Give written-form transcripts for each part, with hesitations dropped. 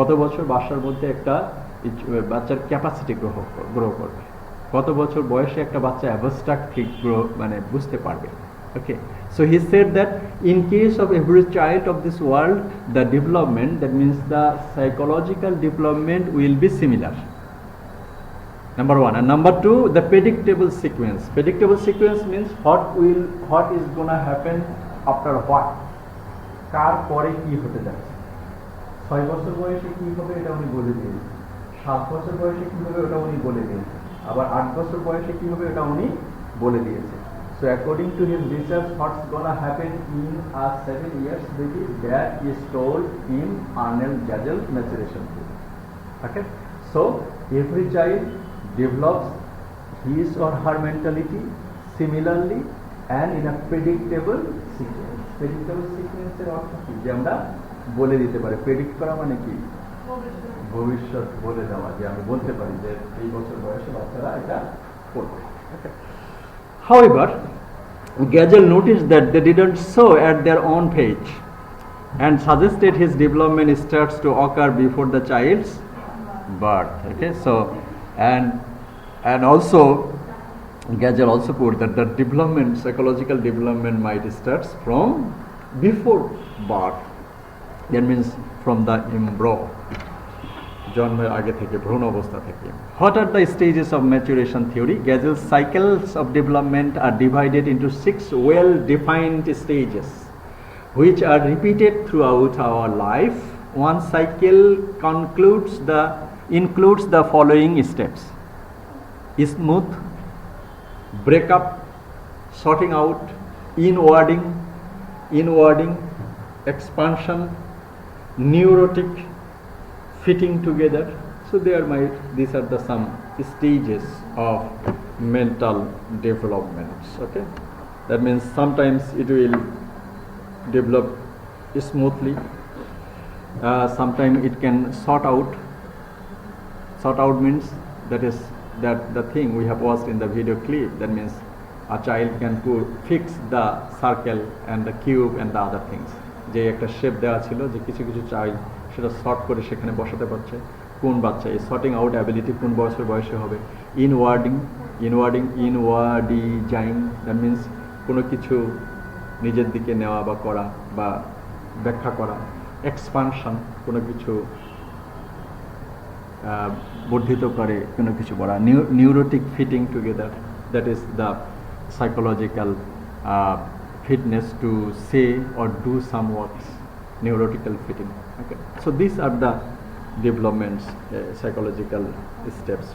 কত বছর বাসার মধ্যে একটা বাচ্চার ক্যাপাসিটি গ্রো করবে, কত বছর বয়সে একটা বাচ্চা অ্যাবস্ট্রাক্ট ঠিক গ্রো মানে বুঝতে পারবে। Okay, so he said that in case of every child of this world, the development, that means the psychological development, will be similar. Number one. And number two, the predictable sequence. Predictable sequence means what is gonna happen after what. কার পরে কি হতে যাচ্ছে, 6 বছর বয়সে কি হবে এটা উনি বলে দিয়েছেন, 7 বছর বয়সে কি হবে ওটা উনি বলে দিয়েছেন, আবার 8 বছর বয়সে কি হবে এটা উনি বলে দিয়েছেন। So according to his research, what's gonna happen in a 7 years baby, that is told in Arnold Gesell maturation theory. Okay, so every child develops his or her mentality similarly and in a predictable sequence. Predictable sequence এর অর্থ কি, যে আমরা বলে দিতে পারি। Predict করা মানে কি, ভবিষ্যৎ বলে দেওয়া, যে আমি বলতে পারি যে এই বছর বয়সে বাচ্চারা এটা করবে। However, Gesell noticed that they didn't so at their own page and suggested his development starts to occur before the child's birth. Okay, so and also Gesell also put that the development, psychological development might start from before birth. That means from the embryo, জন্মের আগে থেকে, ভ্রূণ অবস্থা থেকে। What are the stages of maturation theory? Gesell's cycles of development are divided into 6 well-defined stages, which are repeated throughout our life. One cycle includes the following steps: smooth, breakup, sorting out, inwarding, expansion, neurotic, fitting together. So these are the some stages of mental developments. Okay, that means sometimes it will develop smoothly, sometimes it can sort out means that is that the thing we have watched in the video clip, that means a child can fix the circle and the cube and the other things, যে একটা shape দেওয়া ছিল, যে কিছু কিছু child সেটা sort করে সেখানে বসাতে পারছে। কোন বাচ্চা এই সর্টিং আউট অ্যাবিলিটি কোন বয়সে হবে। ইনওয়ার্ডিজাইং, দ্যাট মিনস কোনো কিছু নিজের দিকে নেওয়া বা করা বা ব্যাখ্যা করা। এক্সপানশন, কোনো কিছু বর্ধিত করে কোনো কিছু করা। Neurotic fitting together, that is the psychological fitness to say or do some works, neurological fitting. Okay, so these are the developments, psychological steps.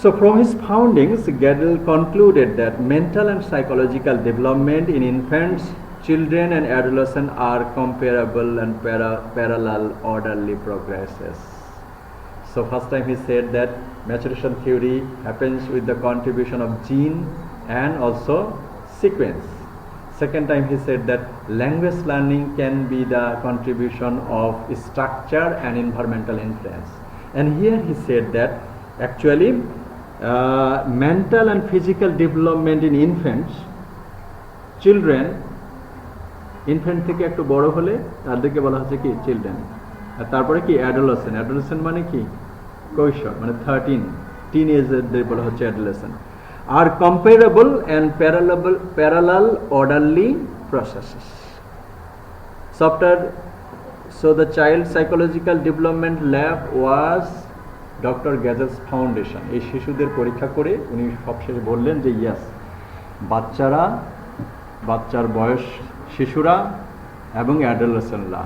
So from his foundings, Gesell concluded that mental and psychological development in infants, children and adolescents are comparable and parallel orderly progresses. So first time he said that maturation theory happens with the contribution of gene and also sequence. Second time he said that language learning can be the contribution of structure and environmental influence. And here he said that actually mental and physical development in infants, children, infant থেকে একটু বড় হলে তাদেরকে বলা হচ্ছে কি children, আর তারপরে কি অ্যাডোলেসেন্ট মানে কি কৈশোর, মানে 13 টিনেজারদের বলা হচ্ছে adolescent, are comparable and parallel orderly processes. So the child psychological development lab was Dr. Gesell's foundation. এই শিশুদের পরীক্ষা করে উনি সবশেষে বললেন যে ইয়েস, বাচ্চার বয়স শিশুরা এবং অ্যাডোলেসেন্টরা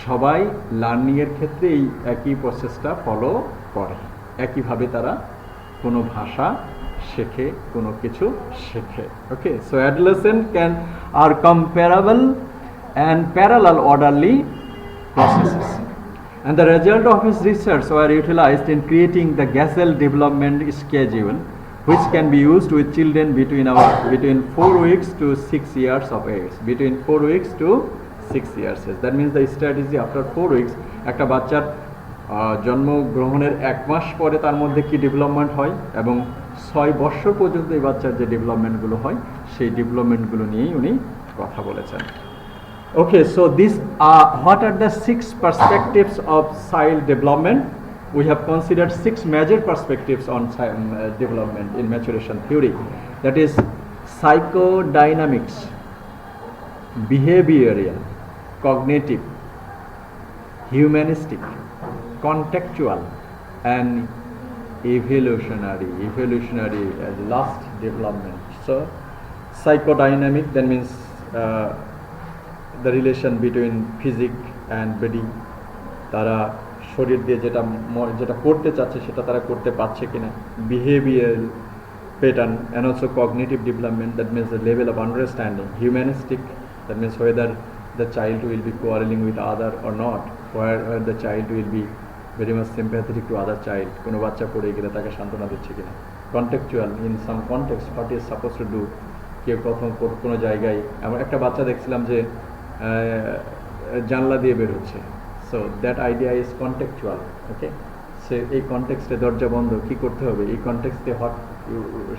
সবাই লার্নিংয়ের ক্ষেত্রে এই একই প্রসেসটা ফলো করে, একইভাবে তারা কোনো ভাষা শেখে, কোনো কিছু শেখে। Okay, so adolescent are comparable and parallel orderly processes, and the result of his research were utilized in creating the Gesell development schedule, which can be used with children between 4 weeks to 6 years of age. Between 4 weeks to 6 years. That means the strategy after 4 weeks, একটা বাচ্চার জন্মগ্রহণের 1 মাস পরে তার মধ্যে কি development হয় এবং 6 বছর পর্যন্ত এই বাচ্চার যে ডেভেলপমেন্টগুলো হয় সেই ডেভেলপমেন্টগুলো নিয়েই উনি কথা বলেছেন। Okay, so what are the 6 perspectives of child development? We have considered 6 major perspectives on development in maturation theory. That is psychodynamics, behavioral, cognitive, humanistic, contextual, and evolutionary last development. So psychodynamic, that means the relation between physic and body, তারা শরীর দিয়ে যেটা করতে চাচ্ছে সেটা তারা করতে পারছে কিনা, behavioral pattern, and also cognitive development, that means the level of understanding, humanistic, that means whether the child will be quarreling with other or not, where the child will be very much sympathetic to other child, কোনো বাচ্চা পড়ে গেলে তাকে সান্ত্বনা দিচ্ছে কিনা, contextual, in some context what is supposed to do, কেউ প্রথম কোনো জায়গায় আমরা একটা বাচ্চা দেখছিলাম যে জানলা দিয়ে বের হচ্ছে, so that idea is contextual, okay, say এই কন্টেক্সটে দরজা বন্ধ, কি করতে হবে, এই কন্টেক্সটে what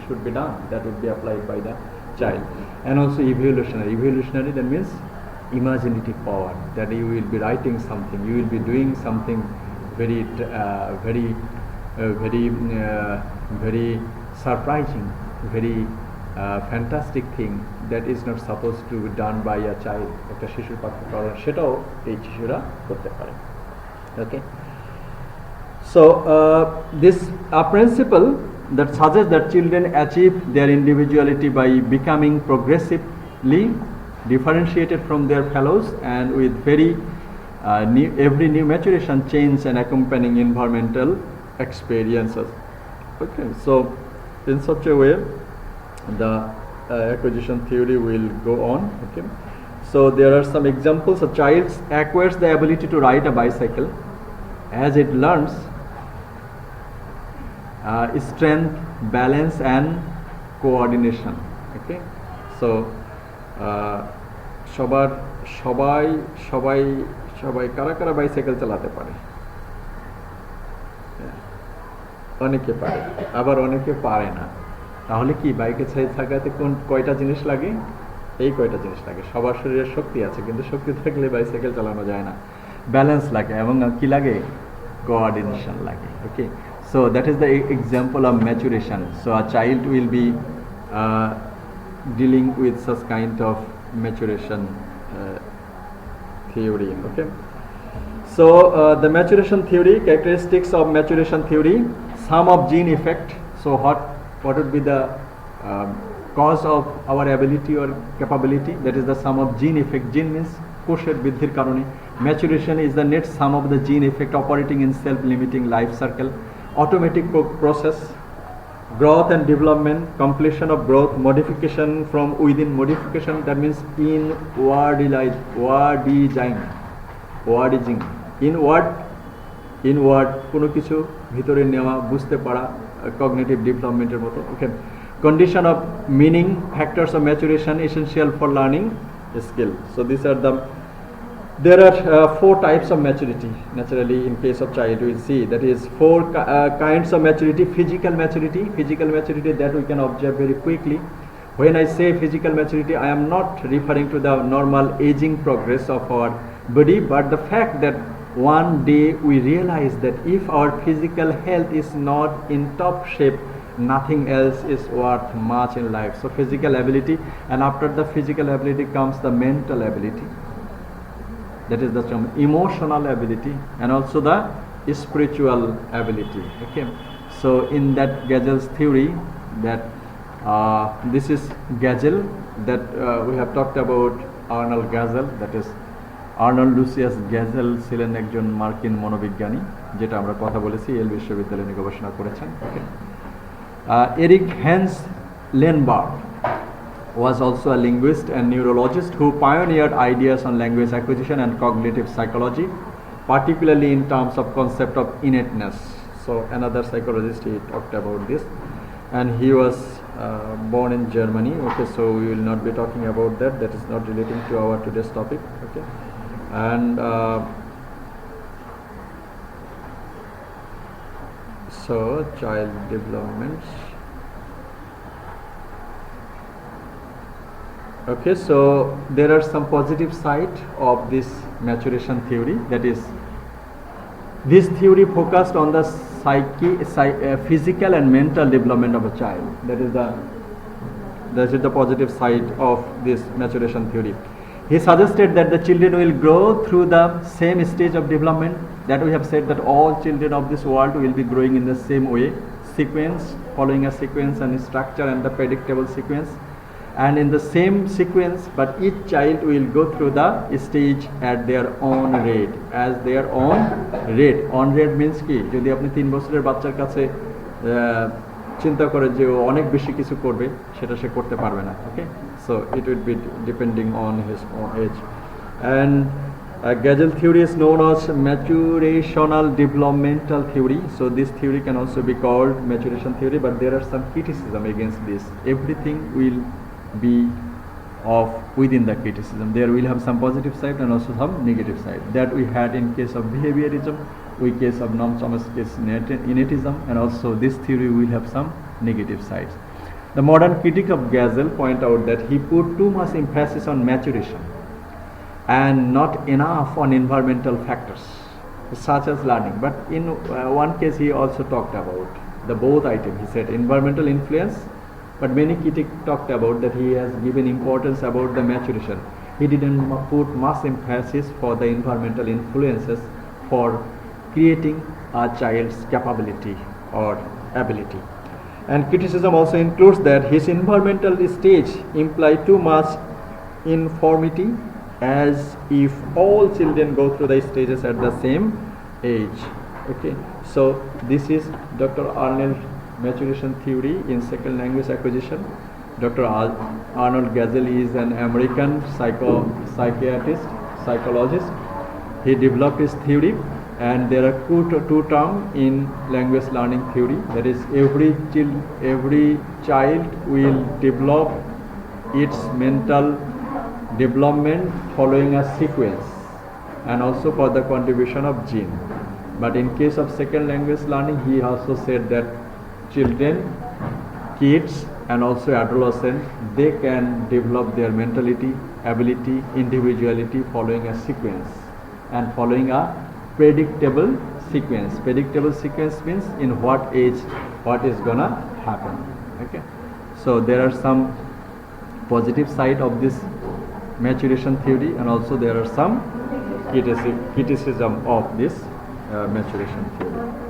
should be done, that would be applied by the child. And also evolutionary, that means imaginative power, that you will be writing something, you will be doing something very surprising, very fantastic thing that is not supposed to be done by a child. একটা শিশুর পক্ষে করা সেটাও এই শিশুরা করতে পারে, okay. So this principle that suggests that children achieve their individuality by becoming progressively differentiated from their fellows and with every new maturation change and accompanying environmental experiences. Okay, so in such a way the acquisition theory will go on. Okay, so there are some examples. A child acquires the ability to ride a bicycle as it learns strength, balance, and coordination. Okay, so সবাই কারা bicycle চালাতে পারে, অনেকে পারে, আবার অনেকে পারে না। তাহলে কি বাইকে থাকাতে কয়টা জিনিস লাগে? এই কয়টা জিনিস লাগে। সবার শরীরে শক্তি আছে, কিন্তু শক্তি থাকলে বাইসাইকেল চালানো যায় না। ব্যালেন্স লাগে এবং কি লাগে? কোঅর্ডিনেশন লাগে। ওকে, so that is the example of maturation. So a child will be dealing with such kind of maturation theory. Okay, so the maturation theory, characteristics of maturation theory, sum of gene effect. So what would be the cause of our ability or capability? That is the sum of gene effect. Gene means কোষের বৃদ্ধির কারণে। Maturation is the net sum of the gene effect operating in self-limiting life circle. Automatic process, growth and development, completion of growth, modification from within, modification, that means inward কোনো কিছু ভিতরে নেওয়া, বুঝতে পারা, cognitive development এর মতো। Okay, condition of meaning, factors of maturation essential for learning skill. So these are there are 4 types of maturity. Naturally, in case of child, we will see that is 4 kinds of maturity. Physical maturity that we can observe very quickly. When I say physical maturity, I am not referring to the normal aging progress of our body, but the fact that one day we realize that if our physical health is not in top shape, nothing else is worth much in life. So physical ability, and after the physical ability comes the mental ability, that is the term emotional ability, and also the spiritual ability. Okay, so in that Gesell's theory, that this is Gesell, that we have talked about Arnold Gesell, that is Arnold Lucius Gesell ছিলেন একজন মার্কিন মনোবিজ্ঞানী, যেটা আমরা কথা বলেছি, Yale বিশ্ববিদ্যালয়ে নিয়ে গবেষণা করেছেন। Erich Hans Lenbart was also a linguist and neurologist who pioneered ideas on language acquisition and cognitive psychology, particularly in terms of concept of innateness. So another psychologist, he talked about this, and he was born in Germany. Okay, so we will not be talking about that. That is not relating to our today's topic. Okay, and so child development. Okay, so there are some positive side of this maturation theory. That is, this theory focused on the physical and mental development of a child. That is the positive side of this maturation theory. He suggested that the children will grow through the same stage of development. That we have said that all children of this world will be growing in the same way, sequence, following a sequence and structure and the predictable sequence, and in the same sequence, but each child will go through the stage at their own rate, as their own rate. On rate means কি, যদি আপনি 3 বছরের বাচ্চার কাছে চিন্তা করে যে ও অনেক বেশি কিছু করবে, সেটা সে করতে পারবে না. Okay, so it would be depending on his own age. And Gesell theory is known as maturational developmental theory. So this theory can also be called maturation theory, but there are some criticism against this. Everything will be of within the criticism. There will have some positive side and also some negative side. That we had in case of behaviorism, in case of non-Chomsky's innatism, and also this theory will have some negative sides. The modern critic of Gesell point out that he put too much emphasis on maturation and not enough on environmental factors such as learning. But in one case he also talked about the both items. He said environmental influence, but many critics talked about that he has given importance about the maturation. He didn't put much emphasis for the environmental influences for creating a child's capability or ability. And criticism also includes that his environmental stage imply too much informity, as if all children go through the stages at the same age. Okay, so this is Dr. Arnold's maturation theory in second language acquisition. Dr. Arnold Gesell is an American psychologist. He developed his theory, and there are two terms in language learning theory. That is, every child will develop its mental development following a sequence, and also for the contribution of gene. But in case of second language learning, he also said that children, kids, and also adolescents, they can develop their mentality, ability, individuality following a sequence and following a predictable sequence. Predictable sequence means in what age what is gonna happen. Okay, so there are some positive side of this maturation theory, and also there are some criticism of this maturation theory.